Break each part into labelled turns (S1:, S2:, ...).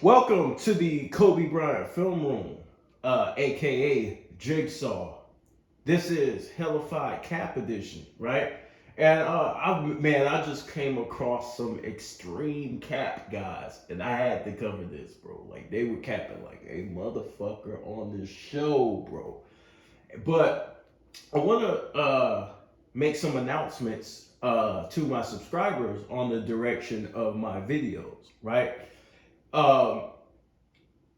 S1: Welcome to the Kobe Bryant Film Room, aka Jigsaw. This is Hellafide Cap Edition, right? And I just came across some extreme cap guys, and I had to cover this, bro. Like they were capping like a motherfucker on this show, bro. But I want to make some announcements to my subscribers on the direction of my videos, right? Um,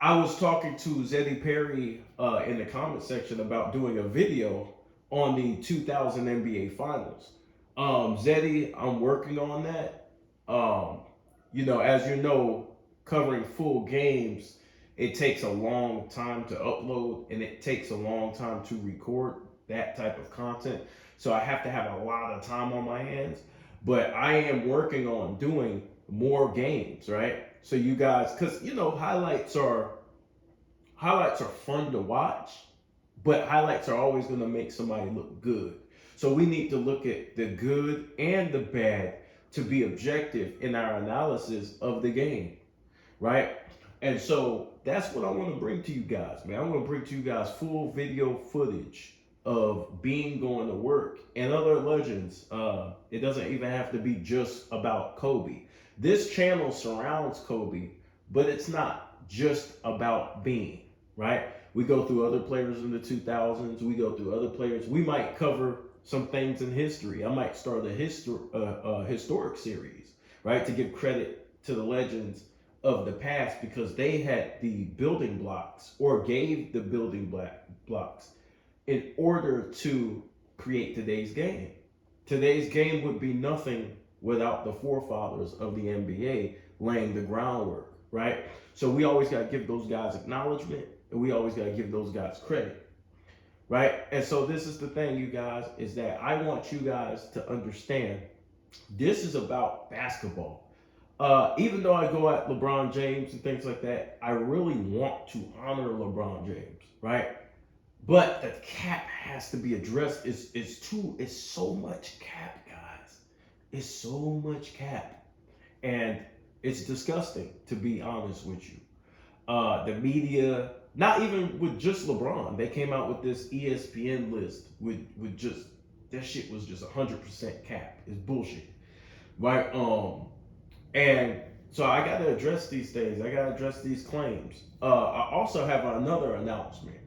S1: I was talking to Zeddy Perry in the comment section about doing a video on the 2000 NBA Finals. Zeddy, I'm working on that. As you know, covering full games, it takes a long time to upload and it takes a long time to record that type of content. So I have to have a lot of time on my hands. But I am working on doing more games, right? So you guys, because highlights are fun to watch, but highlights are always going to make somebody look good. So we need to look at the good and the bad to be objective in our analysis of the game, right? And so that's what I want to bring to you guys, man. I want to bring to you guys full video footage of Bean going to work and other legends. It doesn't even have to be just about Kobe. This channel surrounds Kobe, but it's not just about Bean, right? We go through other players in the 2000s. We go through other players. We might cover some things in history. I might start a historic series, right, to give credit to the legends of the past because they had the building blocks or gave the building blocks in order to create today's game. Today's game would be nothing without the forefathers of the NBA laying the groundwork, right? So we always got to give those guys acknowledgement and we always got to give those guys credit, right? And so this is the thing, you guys, is that I want you guys to understand this is about basketball. Even though I go at LeBron James and things like that, I really want to honor LeBron James, right? But the cap has to be addressed. It's so much cap, guys. It's so much cap. And it's disgusting, to be honest with you. The media, not even with just LeBron, they came out with this ESPN list with just, that shit was just 100% cap. It's bullshit, right? And so I got to address these things. I got to address these claims. I also have another announcement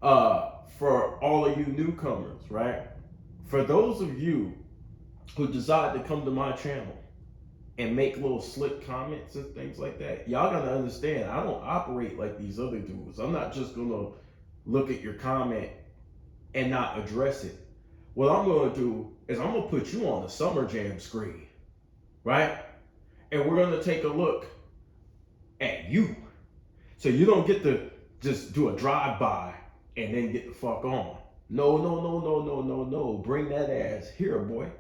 S1: for all of you newcomers, right? For those of you who decide to come to my channel and make little slick comments and things like that, y'all gotta understand, I don't operate like these other dudes. I'm not just gonna look at your comment and not address it. What I'm gonna do is I'm gonna put you on the Summer Jam screen, right? And we're gonna take a look at you. So you don't get to just do a drive-by and then get the fuck on. No. Bring that ass here, boy.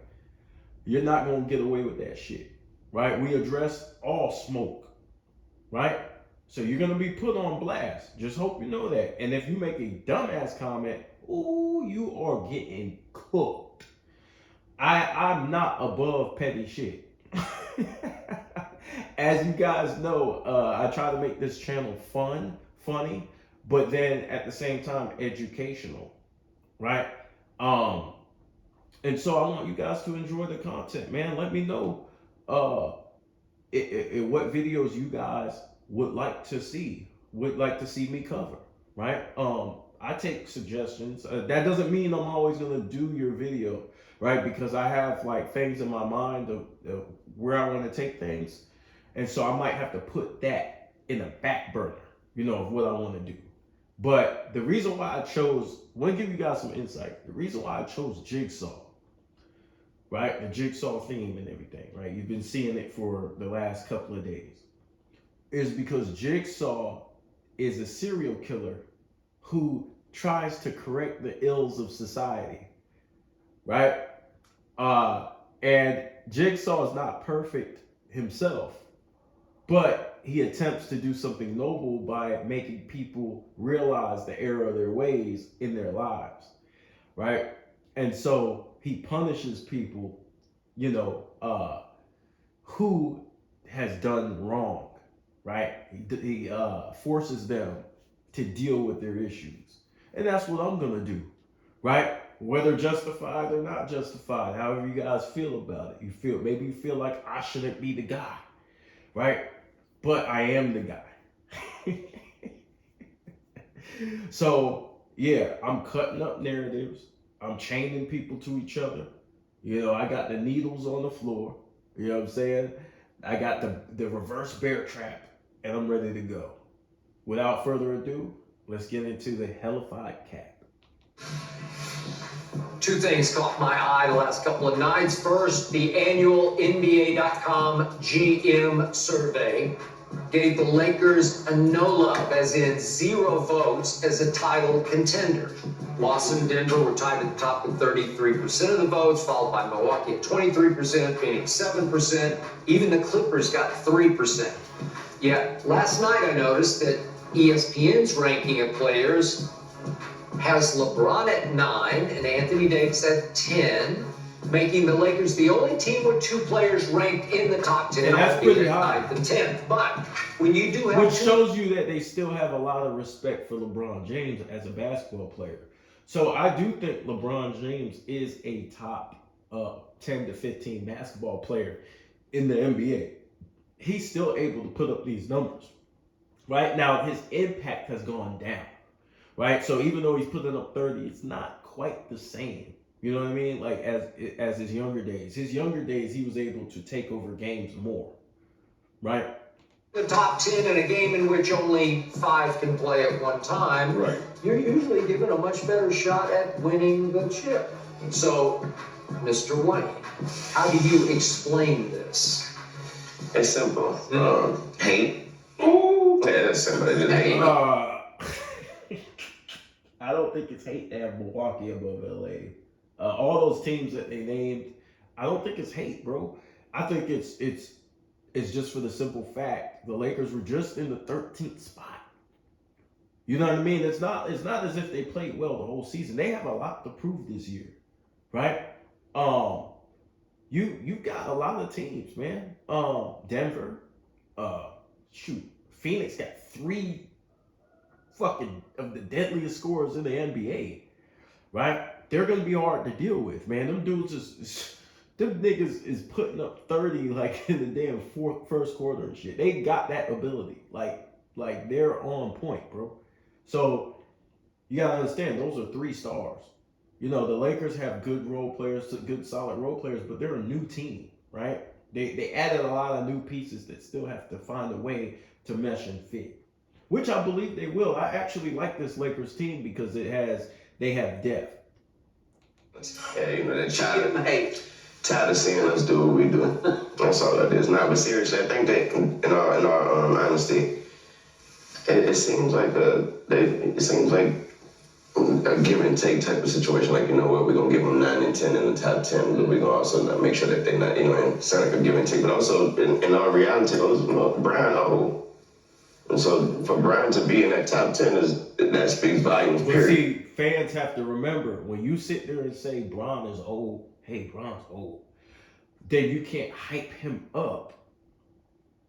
S1: You're not gonna get away with that shit, right? We address all smoke, right? So you're gonna be put on blast. Just hope you know that. And if you make a dumbass comment, ooh, you are getting cooked. I'm not above petty shit. As you guys know, I try to make this channel fun, funny, but then at the same time educational, right? And so I want you guys to enjoy the content, man. Let me know what videos you guys would like to see me cover, right? I take suggestions. That doesn't mean I'm always gonna do your video, right? Because I have like things in my mind of where I want to take things, and so I might have to put that in a back burner, of what I want to do. But the reason why I want to give you guys some insight. The reason why I chose Jigsaw right? The Jigsaw theme and everything, right? You've been seeing it for the last couple of days. Is because Jigsaw is a serial killer who tries to correct the ills of society, right? And Jigsaw is not perfect himself, but he attempts to do something noble by making people realize the error of their ways in their lives, right? And so he punishes people, you know, who has done wrong, right? He forces them to deal with their issues. And that's what I'm going to do, right? Whether justified or not justified, however you guys feel about it. Maybe you feel like I shouldn't be the guy, right? But I am the guy. So, yeah, I'm cutting up narratives. I'm chaining people to each other. You know, I got the needles on the floor. You know what I'm saying? I got the reverse bear trap, and I'm ready to go. Without further ado, let's get into the Hellafide cap.
S2: Two things caught my eye the last couple of nights. First, the annual NBA.com GM survey gave the Lakers a no love, as in 0 votes, as a title contender. Los and Denver were tied at the top with 33% of the votes, followed by Milwaukee at 23%, Phoenix 7%. Even the Clippers got 3%. Yet last night I noticed that ESPN's ranking of players has LeBron at 9 and Anthony Davis at 10, making the Lakers the only team with 2 players ranked in the top 10.
S1: And that's pretty high.
S2: 9th and 10th. But when you do have...
S1: Which shows you that they still have a lot of respect for LeBron James as a basketball player. So I do think LeBron James is a top 10 to 15 basketball player in the NBA. He's still able to put up these numbers. Right now, his impact has gone down. Right, so even though he's putting up 30, it's not quite the same. You know what I mean? Like as his younger days. His younger days, he was able to take over games more. Right?
S2: The top 10 in a game in which only 5 can play at one time, right, you're usually given a much better shot at winning the chip. So, Mr. Wayne, how do you explain this?
S3: It's simple. Hate. Ooh. Yeah, that's simple. It's hate.
S1: I don't think it's hate to have Milwaukee above LA. All those teams that they named, I don't think it's hate, bro. I think it's just for the simple fact the Lakers were just in the 13th spot. You know what I mean? It's not as if they played well the whole season. They have a lot to prove this year, right? You got a lot of teams, man. Denver, Phoenix got 3 fucking of the deadliest scorers in the NBA, right? They're gonna be hard to deal with, man. Them dudes them niggas is putting up 30 like in the damn first quarter and shit. They got that ability, like they're on point, bro. So you gotta understand, those are 3 stars. You know, the Lakers have good role players, good solid role players, but they're a new team, right? They added a lot of new pieces that still have to find a way to mesh and fit. Which I believe they will. I actually like this Lakers team because they have depth.
S3: Yeah, you know, they're tired of seeing us do what we do. That's all that is. Now, but seriously, I think that in our honesty, it seems like a give and take type of situation. Like, you know what, we're gonna give them 9 and 10 in the top 10, but we're gonna also make sure that they're not, you know, and sound like a give and take. But also in our reality, Brian old. And so for Brian to be in that top 10 that speaks volumes, period.
S1: See, fans have to remember, when you sit there and say Bron is old, hey, Bron's old, then you can't hype him up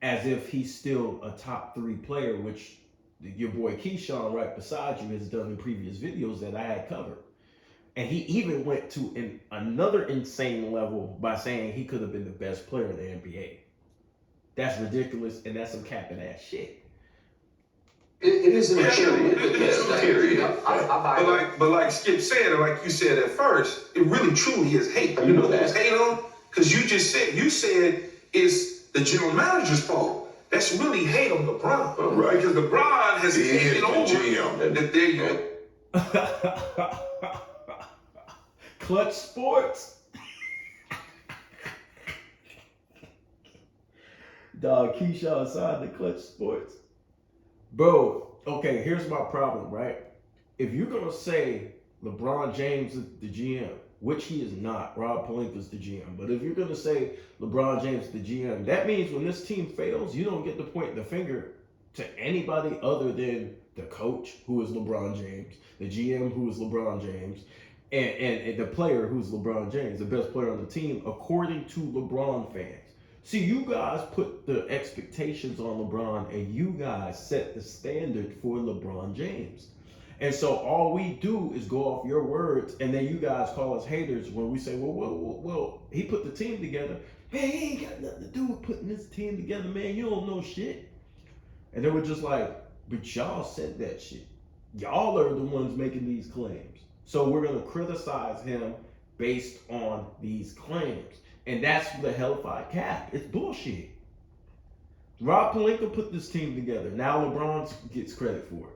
S1: as if he's still a top 3 player, which your boy Keyshawn right beside you has done in previous videos that I had covered. And he even went to another insane level by saying he could have been the best player in the NBA. That's ridiculous, and that's some capping ass shit.
S2: It isn't a
S3: period.
S4: But like Skip said, or like you said at first, it really truly is hate. You know what it's hate on? Because you said it's the general manager's fault. That's really hate on LeBron. Right. Because LeBron has taken over. There you go.
S1: Clutch Sports. Dog, Keyshawn signed the Clutch Sports. Bro, okay, here's my problem, right? If you're going to say LeBron James is the GM, which he is not, Rob Pelinka's the GM, but if you're going to say LeBron James is the GM, that means when this team fails, you don't get to point the finger to anybody other than the coach, who is LeBron James, the GM, who is LeBron James, and the player, who's LeBron James, the best player on the team, according to LeBron fans. See, you guys put the expectations on LeBron, and you guys set the standard for LeBron James. And so all we do is go off your words, and then you guys call us haters when we say, well, he put the team together. Man, he ain't got nothing to do with putting this team together, man. You don't know shit. And then we're just like, but y'all said that shit. Y'all are the ones making these claims. So we're going to criticize him based on these claims. And that's the Hellafide cap. It's bullshit. Rob Pelinka put this team together. Now LeBron gets credit for it.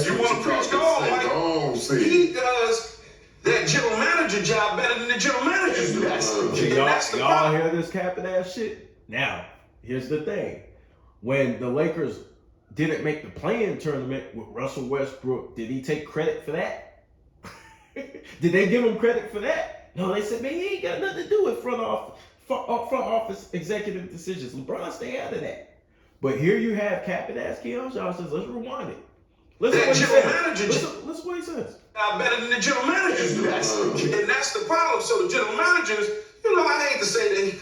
S4: You want to preach God? He does that general manager job better than the general manager does.
S1: Y'all hear this capping ass shit? Now, here's the thing. When the Lakers didn't make the play-in tournament with Russell Westbrook, did he take credit for that? Did they give him credit for that? No, they said, man, he ain't got nothing to do with front office executive decisions. LeBron, stay out of that. But here you have capping ass Keon Johnson says, let's rewind it. Listen what he says.
S4: Better than the general managers do. And that's the problem. So the general managers, I hate to say that he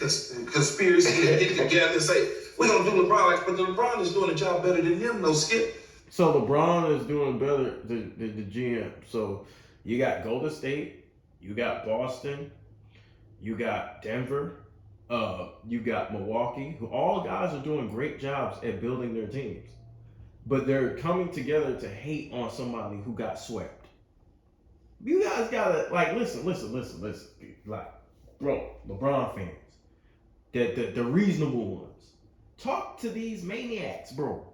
S4: conspiracy get together and say, we're going to do LeBron like, but LeBron is doing a job better than him, no Skip.
S1: So LeBron is doing better than the GM. So you got Golden State, you got Boston, you got Denver, you got Milwaukee, who all guys are doing great jobs at building their teams. But they're coming together to hate on somebody who got swept. You guys gotta, listen. Like, bro, LeBron fans, the reasonable ones, talk to these maniacs, bro.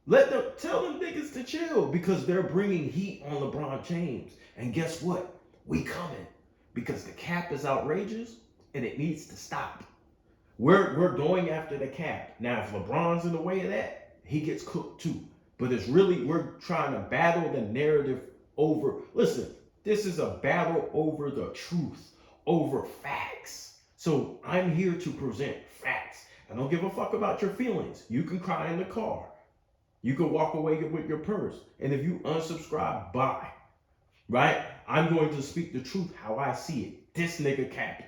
S1: Tell them niggas to chill because they're bringing heat on LeBron James. And guess what? We coming because the cap is outrageous and it needs to stop. We're going after the cap. Now, if LeBron's in the way of that, he gets cooked too. But it's really, we're trying to battle the narrative over. Listen, this is a battle over the truth, over facts. So I'm here to present facts. I don't give a fuck about your feelings. You can cry in the car. You can walk away with your purse. And if you unsubscribe, bye. Right? I'm going to speak the truth how I see it. This nigga capping.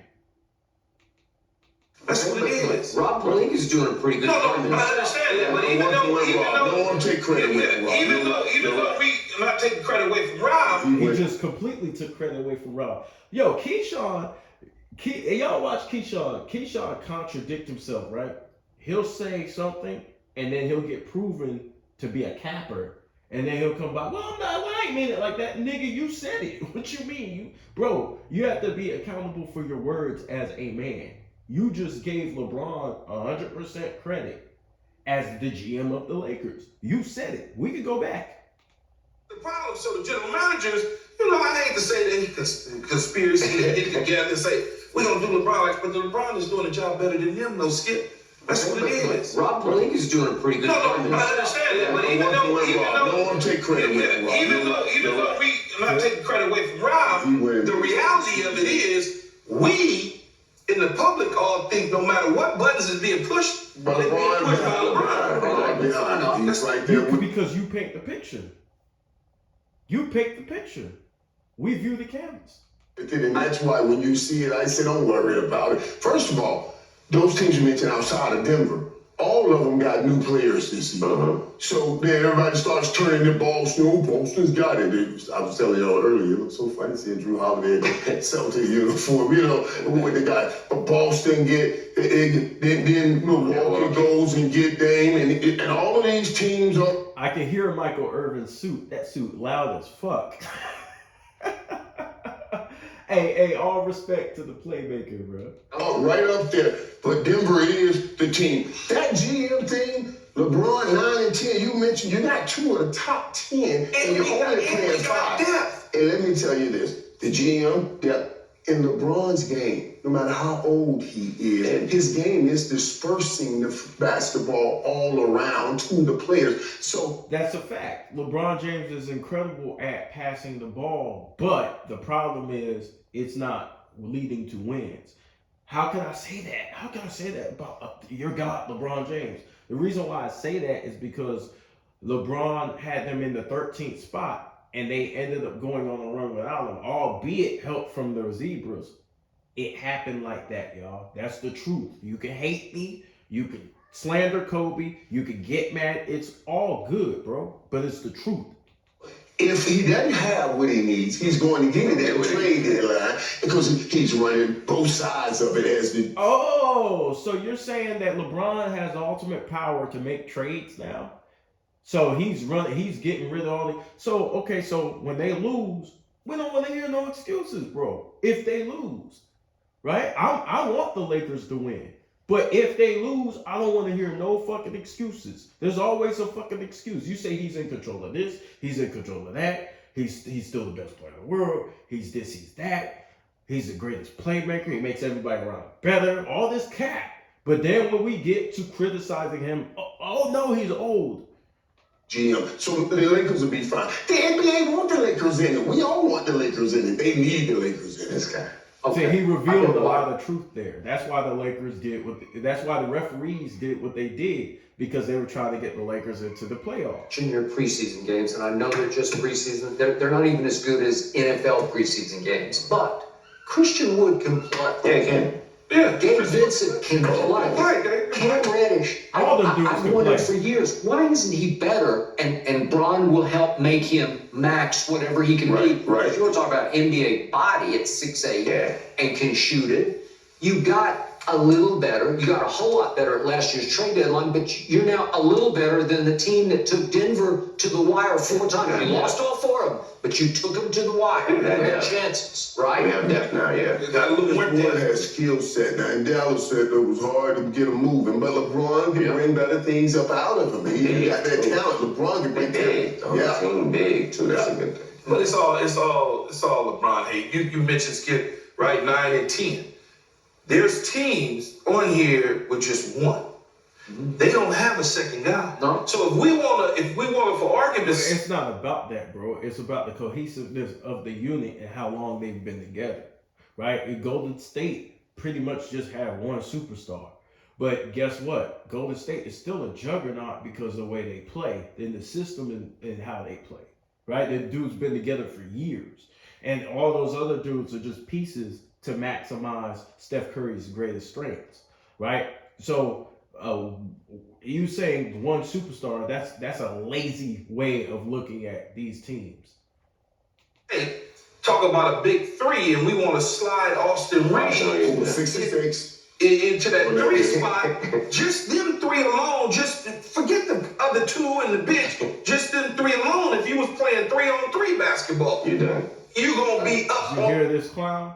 S4: That's what it is.
S2: Rob Pelinka's doing a pretty good job.
S4: No, I understand that, but even though,
S3: no one take credit away from Rob.
S4: even though we not taking credit away from Rob,
S1: he just completely took credit away from Rob. Yo, Keyshawn, y'all watch Keyshawn. Keyshawn contradict himself, right? He'll say something and then he'll get proven to be a capper. And then he'll come back, I ain't mean it like that. Nigga, you said it. What you mean? Bro, you have to be accountable for your words as a man. You just gave LeBron 100% credit as the GM of the Lakers. You said it. We could go back.
S4: The problem, so the general managers, I hate to say that he conspiracy get together and say, we're going to do LeBron like, but LeBron is doing a job better than him, no Skip. That's what it is.
S2: Rob Pelinka's doing a pretty good job.
S4: No, I understand that, but even though,
S3: no one take credit away from Rob.
S4: even though we not taking credit away from Rob, the reality of it is, we in the public all think no matter what buttons is being pushed,
S3: But
S4: they're being pushed by LeBron.
S3: He's right there.
S1: Because you paint the picture. You pick the picture. We view the canvas.
S3: And that's why when you see it, I say, don't worry about it. First of all, those teams you mentioned outside of Denver, all of them got new players this year. So then everybody starts turning the Boston. Boston's got it. I was telling y'all earlier, it looks so funny seeing Drew Holiday in that Celtic uniform, with the guy. But Boston then Milwaukee goes and get Dame, and all of these teams are.
S1: I can hear Michael Irvin's suit. That suit loud as fuck. Hey, all respect to the playmaker, bro.
S3: Oh, right up there. But Denver is the team. That GM team, LeBron 9 and 10, you mentioned you got 2 of the top 10, and you're only playing 5. And let me tell you this, the GM depth
S5: in LeBron's game, no matter how old he is, his game is dispersing the basketball all around to the players. So
S1: that's a fact. LeBron James is incredible at passing the ball, but the problem is it's not leading to wins. How can I say that? How can I say that about your God, LeBron James? The reason why I say that is because LeBron had them in the 13th spot and they ended up going on a run without him, albeit help from the Zebras. It happened like that, y'all. That's the truth. You can hate me, you can slander Kobe, you can get mad. It's all good, bro, but it's the truth.
S5: if he doesn't have what he needs, he's going to get it at the trade deadline because he's running both sides of it as the.
S1: Oh, so you're saying that LeBron has the ultimate power to make trades now? So he's getting rid of all the. So okay, so when they lose, we don't want to hear no excuses, bro. If they lose, right? I want the Lakers to win, but if they lose, I don't want to hear no fucking excuses. There's always a fucking excuse. You say he's in control of this, he's in control of that. He's still the best player in the world. He's this, he's that. He's the greatest playmaker. He makes everybody around better. All this cap. But then when we get to criticizing him, oh no, he's old.
S5: GM. So the Lakers will be fine. The NBA want the Lakers in it. We all want the Lakers in it. They need the Lakers in this guy.
S1: Okay. See, he revealed a lot of truth there. That's why the Lakers did that's why the referees did what they did, because they were trying to get the Lakers into the playoffs.
S2: In your preseason games, and I know they're just preseason, they're not even as good as NFL preseason games, but Christian Wood can play.
S3: Yeah, he can.
S4: Yeah.
S2: Gabe Vincent can play. Cam Reddish.
S1: All the dudes
S2: I've
S1: can
S2: wondered
S1: play.
S2: for years, why isn't he better? And Bron will help make him max whatever he can be.
S3: Right.
S2: If you're talking about NBA body at 6'8" and can shoot it, you got a little better. You got a whole lot better at last year's trade deadline, but you're now a little better than the team that took Denver to the wire 4 times. You lost all 4 of them, but you took them to the wire. You had chances, right?
S3: We have depth now, yeah.
S4: Got a little more
S5: LeBron
S4: depth.
S5: has skill set now. And Dallas said it was hard to get him moving, but LeBron can bring better things up out of him. He got that talent. LeBron can bring
S3: Big.
S5: talent.
S3: Yeah. Team big too. That's a good thing.
S4: But it's all LeBron hate. You mentioned Skip, right? 9 and 10. There's teams on here with just one. They don't have a second guy.
S2: No.
S4: So if we wanna for argument's
S1: It's not about that, bro. It's about the cohesiveness of the unit and how long they've been together, right? And Golden State pretty much just had one superstar. But guess what? Golden State is still a juggernaut because of the way they play, in the system and how they play, right? The dude's been together for years. And all those other dudes are just pieces to maximize Steph Curry's greatest strengths, right? So you saying one superstar, that's a lazy way of looking at these teams.
S4: talk about a big 3 and we want to slide Austin Reeves
S5: 66.
S4: into that 3 spot, just them 3 alone, just forget the other 2 in the bench, just them 3 alone. If you was playing 3-on-3 basketball,
S3: You done.
S4: you gonna be up
S1: You
S4: on.
S1: hear this, clown?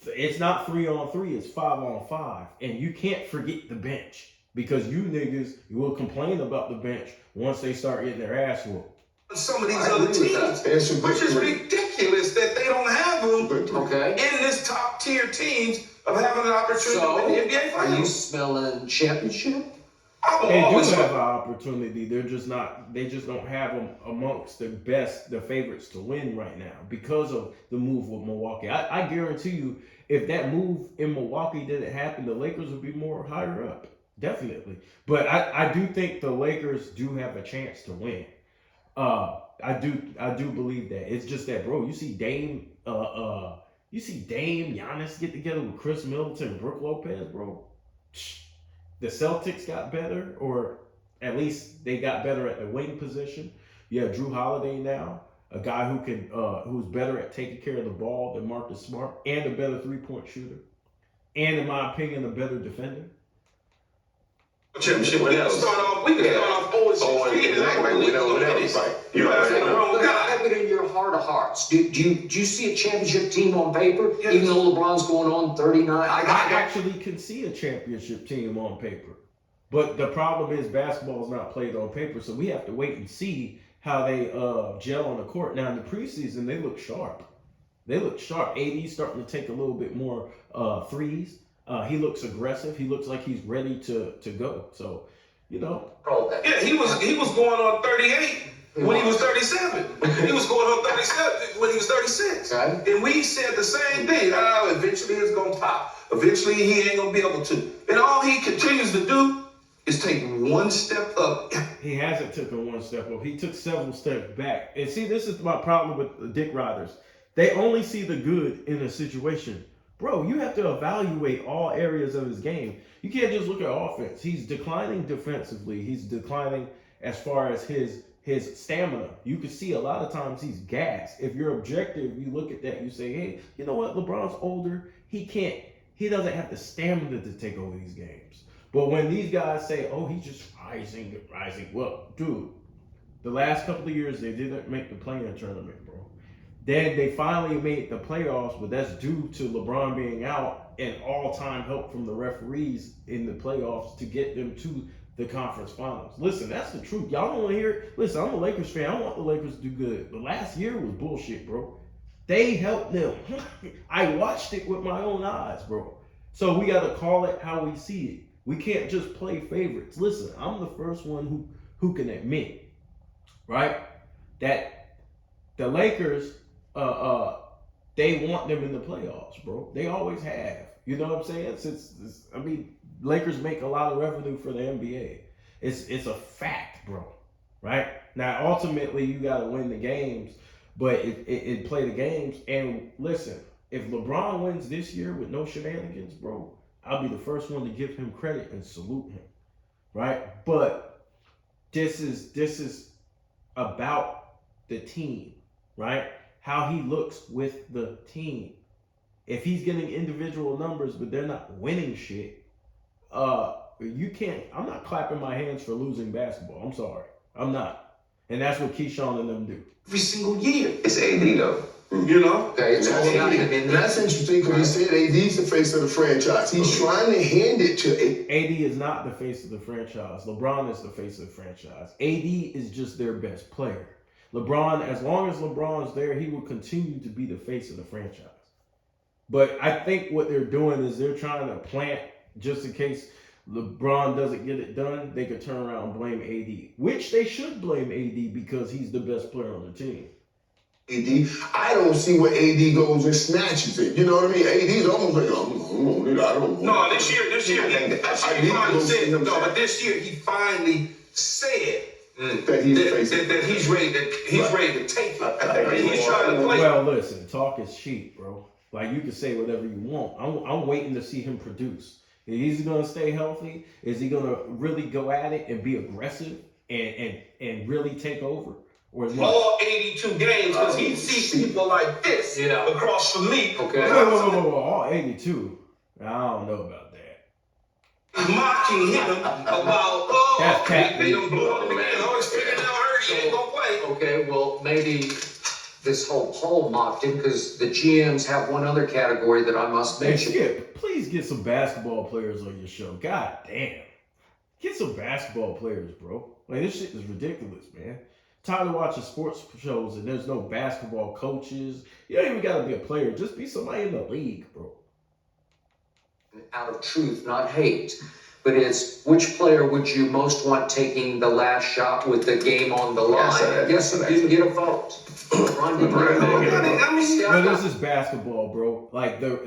S1: It's not 3-on-3, it's 5-on-5. And you can't forget the bench, because you niggas will complain about the bench once they start getting their ass whooped.
S4: Some of these other teams, which is ridiculous that they don't have them
S2: Okay.
S4: in this top tier teams of having an opportunity
S2: So,
S4: to win the NBA
S2: are you
S4: Finals.
S2: smelling championship?
S4: I'm
S1: They do
S4: always
S1: have an opportunity. They just don't have them amongst the favorites to win right now because of the move with Milwaukee. I guarantee you, if that move in Milwaukee didn't happen, the Lakers would be more higher up. Definitely. But I do think the Lakers do have a chance to win. I do believe that. It's just that, bro, you see Dame Giannis get together with Chris Middleton and Brook Lopez, bro. The Celtics got better, or at least they got better at the wing position. You have Drew Holiday now, a guy who's better at taking care of the ball than Marcus Smart, and a better 3-point shooter, and in my opinion, a better defender.
S4: championship. We can start off 0-16.
S3: Exactly. We know whatever. Right.
S4: You have the wrong
S2: But
S4: guy.
S2: have it in your heart of hearts. Do you see a championship team on paper,
S4: Yes.
S2: even though LeBron's going on 39?
S1: I actually can see a championship team on paper. But the problem is basketball is not played on paper, so we have to wait and see how they gel on the court. Now, in the preseason, they look sharp. They look sharp. AD's starting to take a little bit more threes. He looks aggressive. He looks like he's ready to go. So, you know.
S4: Yeah, he was going on 38 when he was 37. He was going on 37 when he was 36.
S2: Okay.
S4: And we said the same thing. Oh, eventually it's gonna pop. Eventually he ain't gonna be able to. And all he continues to do is take one step up.
S1: He hasn't taken one step up. He took several steps back. And see, this is my problem with the Dick Riders. They only see the good in a situation. Bro, you have to evaluate all areas of his game. You can't just look at offense. He's declining defensively. He's declining as far as his stamina. You can see a lot of times he's gassed. If you're objective, you look at that, you say, hey, you know what? LeBron's older. He doesn't have the stamina to take over these games. But when these guys say, oh, he's just rising. Well, dude, the last couple of years, they didn't make the play-in tournament, bro. Then they finally made the playoffs, but that's due to LeBron being out and all-time help from the referees in the playoffs to get them to the conference finals. Listen, that's the truth. Y'all don't want to hear it? Listen, I'm a Lakers fan. I want the Lakers to do good. But last year was bullshit, bro. They helped them. I watched it with my own eyes, bro. So we got to call it how we see it. We can't just play favorites. Listen, I'm the first one who can admit, right, that the Lakers, they want them in the playoffs, bro. They always have. You know what I'm saying? Lakers make a lot of revenue for the NBA. It's a fact, bro. Right? Now, ultimately, you got to win the games, but it play the games. And listen, if LeBron wins this year with no shenanigans, bro, I'll be the first one to give him credit and salute him. Right? But this is about the team, right? How he looks with the team. If he's getting individual numbers, but they're not winning shit, you can't. I'm not clapping my hands for losing basketball. I'm sorry. I'm not. And that's what Keyshawn and them do.
S4: Every single year.
S3: It's AD though.
S4: You know?
S2: Okay, it's all about him.
S5: And that's interesting because he said AD's the face of the franchise. He's trying to hand it to
S1: AD is not the face of the franchise. LeBron is the face of the franchise. AD is just their best player. LeBron, as long as LeBron's there, he will continue to be the face of the franchise. But I think what they're doing is they're trying to plant, just in case LeBron doesn't get it done, they could turn around and blame AD. Which they should blame AD because he's the best player on the team.
S5: AD. I don't see where AD goes and snatches it. You know what I mean? AD's almost like, I don't know.
S4: No, this year he finally said, no, but this year he finally said that he's ready to take it. He's trying to play.
S1: Well, listen, talk is cheap, bro. Like, you can say whatever you want. I'm waiting to see him produce. Is he gonna stay healthy? Is he gonna really go at it and be aggressive and really take over? Or
S4: all 82 games because he sees people like this across from me.
S2: Okay.
S1: Whoa, all 82. I don't know about that.
S4: Mocking him about, they don't blow up again. Oh, it's freaking out hurt. He ain't gonna play.
S2: Okay, well, maybe this whole poll mocked him because the GMs have one other category that I must
S1: Hey,
S2: mention.
S1: Skip, please get some basketball players on your show. God damn. Get some basketball players, bro. Like, this shit is ridiculous, man. Tired of watching sports shows and there's no basketball coaches. You don't even got to be a player. Just be somebody in the league, bro.
S2: Out of truth, not hate. But it's which player would you most want taking the last shot with the game on the line? Yes, you didn't get a vote. LeBron didn't get a vote.
S1: No, this is basketball, bro. Like the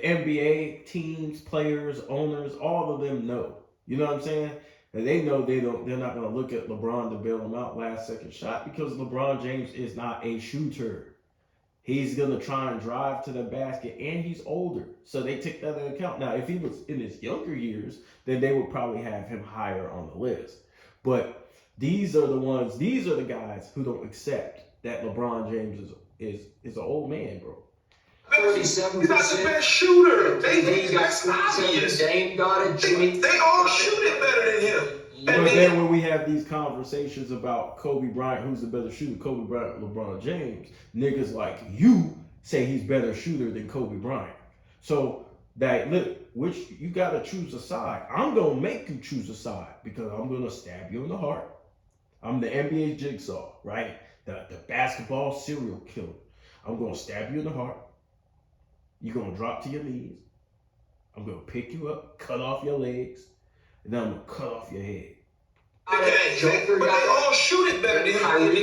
S1: NBA teams, players, owners, all of them know. You know what I'm saying? And they know they're not gonna look at LeBron to bail him out last second shot because LeBron James is not a shooter. He's gonna try and drive to the basket, and he's older, so they take that into account. Now, if he was in his younger years, then they would probably have him higher on the list. But these are the guys who don't accept that LeBron James is an old man, bro.
S2: 37%.
S4: He's not the best shooter. That's
S2: got
S4: obvious.
S2: Dame got it. Jimmy.
S4: They all shoot it better than him.
S1: But then when we have these conversations about Kobe Bryant, who's the better shooter, Kobe Bryant, LeBron James, niggas like you say he's better shooter than Kobe Bryant. So that which you gotta choose a side. I'm gonna make you choose a side because I'm gonna stab you in the heart. I'm the NBA jigsaw, right? The basketball serial killer. I'm going to stab you in the heart. You're going to drop to your knees. I'm going to pick you up, cut off your legs, and then I'm going to cut off your head.
S4: But they all shoot it better than him.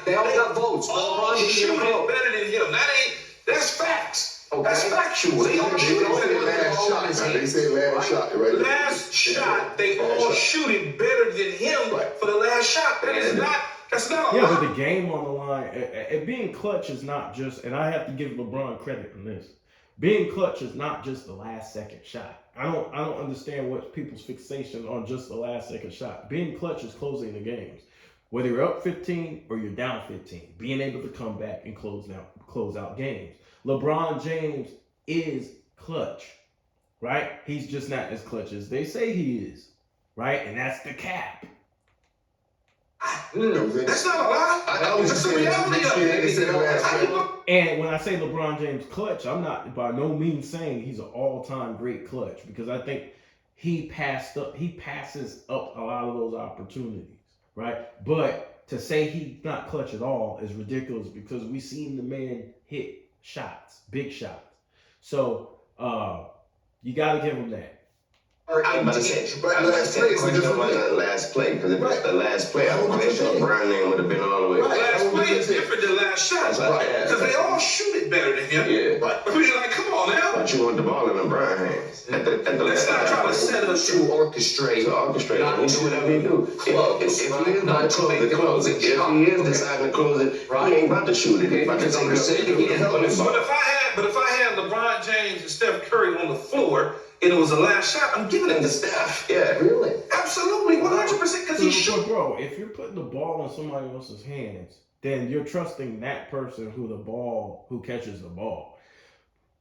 S2: They all got votes.
S4: All shoot it better than him. That's facts.
S2: Okay.
S4: That's factual. They all shoot it better than him.
S5: Last shot. They say last shot, right?
S4: Last shot, they all shoot it better than him for the last shot. That's not a
S1: Yeah,
S4: lot.
S1: but the game on the line, and being clutch is not just, and I have to give LeBron credit on this. Being clutch is not just the last second shot. I don't understand what people's fixation on just the last second shot. Being clutch is closing the games. Whether you're up 15 or you're down 15, being able to come back and close out games. LeBron James is clutch, right? He's just not as clutch as they say he is, right? And that's the cap.
S4: That's not a lie. That's the reality of it.
S1: And when I say LeBron James clutch, I'm not by no means saying he's an all-time great clutch, because I think he passes up a lot of those opportunities, right? But to say he's not clutch at all is ridiculous, because we've seen the man hit shots, big shots. So you got to give him that.
S3: I'm about to say, last play, because if it's the last play, I'm pretty sure Brown name would have been all the way.
S4: Last play is different than last shot. Because they all shoot it better than him.
S3: Yeah.
S4: But we're like, come on now.
S3: But you want the ball in the Brown hands. At the
S4: Let's not try to set us
S2: to orchestrate.
S3: to orchestrate.
S2: Not
S3: He do whatever he do. If he is
S2: Not
S3: about to close it, close it. If he is deciding to close it, he ain't about to shoot it. He's about to take it.
S4: But if I had LeBron James and Steph Curry on the floor and it was the last shot, I'm giving it to Steph.
S3: Yeah.
S2: Really?
S4: Absolutely, 100%, because he's shooting.
S1: Bro, if you're putting the ball in somebody else's hands, then you're trusting that person who catches the ball.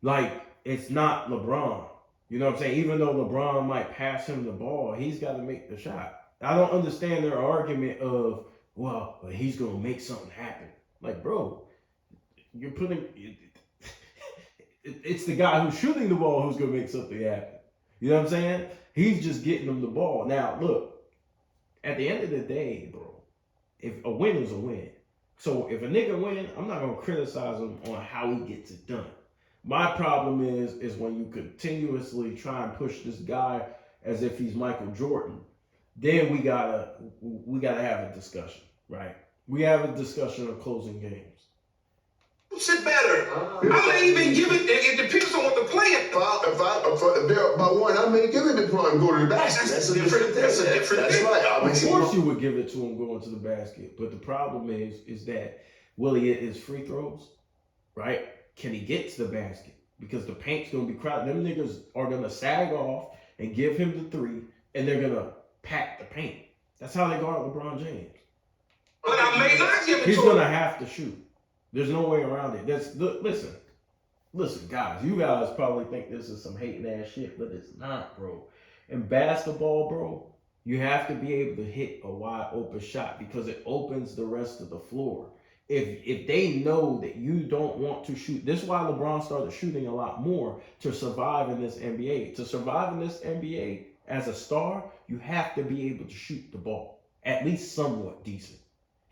S1: Like, it's not LeBron. You know what I'm saying? Even though LeBron might pass him the ball, he's got to make the shot. I don't understand their argument of, well, he's going to make something happen. Like, bro, you're putting... It's the guy who's shooting the ball who's going to make something happen. You know what I'm saying? He's just getting them the ball. Now, look, at the end of the day, bro, if a win is a win. So if a nigga win, I'm not going to criticize him on how he gets it done. My problem is when you continuously try and push this guy as if he's Michael Jordan, then we gotta have a discussion, right? We have a discussion of closing games.
S4: Sit better. I may even give it. It depends on what the play is.
S5: If they're up by one, I may give it to LeBron and go to the basket.
S4: That's a different thing. That's a different
S5: That's
S4: thing.
S5: right.
S1: Of course you would give it to him going to the basket, but the problem is that will he hit his free throws, right? Can he get to the basket? Because the paint's gonna be crowded. Them niggas are gonna sag off and give him the three, and they're gonna pack the paint. That's how they guard LeBron James.
S4: But I may not give it
S1: He's
S4: to him.
S1: gonna have to shoot. There's no way around it. Listen, guys. You guys probably think this is some hating ass shit, but it's not, bro. In basketball, bro, you have to be able to hit a wide open shot because it opens the rest of the floor. If they know that you don't want to shoot, this is why LeBron started shooting a lot more to survive in this NBA. To survive in this NBA as a star, you have to be able to shoot the ball, at least somewhat decent.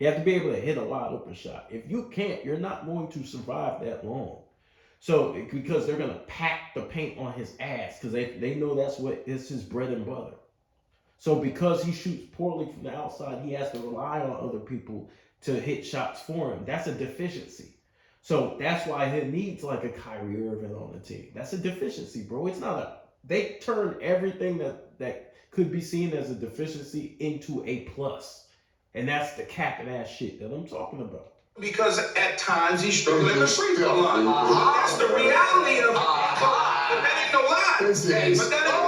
S1: You have to be able to hit a wide open shot. If you can't, you're not going to survive that long. So, because they're going to pack the paint on his ass because they know that's what is his bread and butter. So, because he shoots poorly from the outside, he has to rely on other people to hit shots for him. That's a deficiency. So, that's why he needs like a Kyrie Irving on the team. That's a deficiency, bro. It's not a... They turned everything that could be seen as a deficiency into a plus. And that's the capping ass shit that I'm talking about.
S4: Because at times he's struggling in the free throw line. That's the reality of it. But that ain't no lie. But that ain't no lie.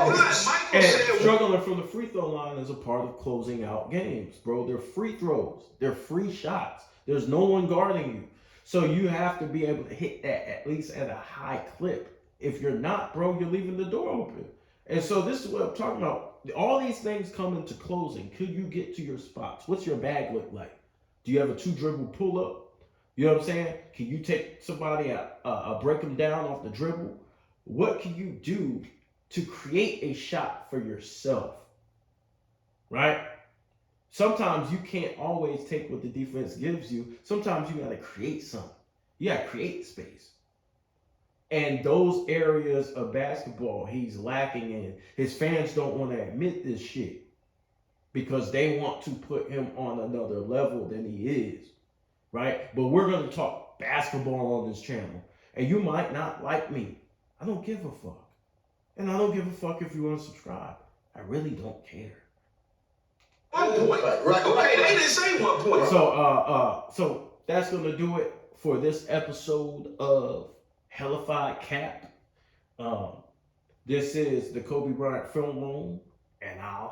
S4: Michael
S1: And
S4: said,
S1: struggling from the free throw line is a part of closing out games, bro. They're free throws. They're free shots. There's no one guarding you. So you have to be able to hit that at least at a high clip. If you're not, bro, you're leaving the door open. And so this is what I'm talking about. All these things come into closing. Could you get to your spots? What's your bag look like? Do you have a 2-dribble pull-up? You know what I'm saying? Can you take somebody break them down off the dribble? What can you do to create a shot for yourself? Right? Sometimes you can't always take what the defense gives you. Sometimes you got to create something. You gotta create space. And those areas of basketball he's lacking in. His fans don't want to admit this shit because they want to put him on another level than he is, right? But we're going to talk basketball on this channel. And you might not like me. I don't give a fuck. And I don't give a fuck if you unsubscribe. I really don't care.
S4: 1 point. Right. Okay, they didn't say 1 point.
S1: So that's going to do it for this episode of Hellafide Cap. This is the Kobe Bryant Film Room, and I'll